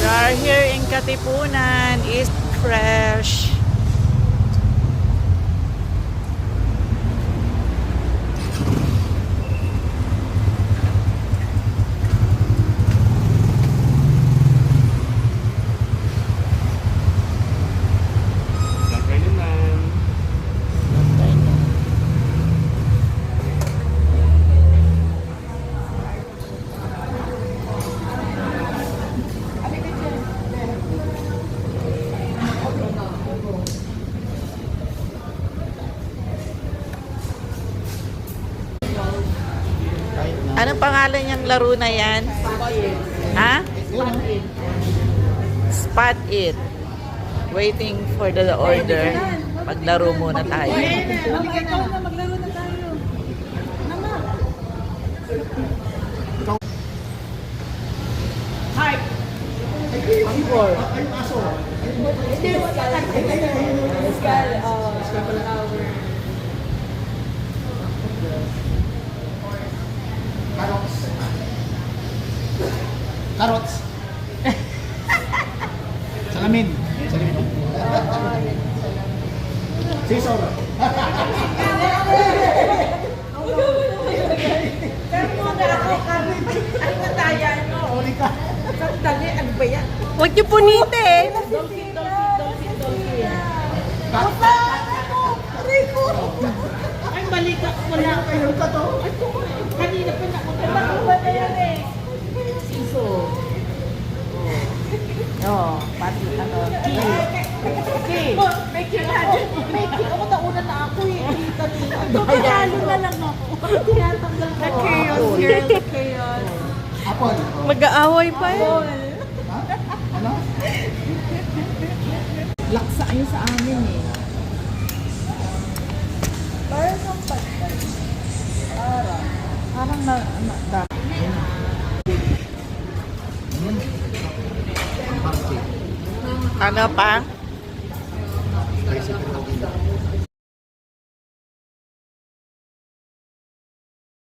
are here in Katipunan, East Fresh. Anong pangalan niyang laro na yan? Ha? Spot It. Waiting for the order. Maglaro muna tayo. Maglaro na tayo. Mama. Hi. Carrots. Salamin. Salamin. Sisor. Huwag niyo punitin. Ay, balika. Wala kayo ka to. Kanina pa na. Bakit ba yan eh? Siso. Oh, pati ano. Okay. Make you natin. Make you. Ako nauna na ako eh. Talo na lang ako. Tinatanggal ko. The chaos, girl. The chaos. Apple. Mag-aaway pa yan. Ano? Laksa yun sa amin eh. Parang ang pagkat. Parang na Ano pa? Spicy.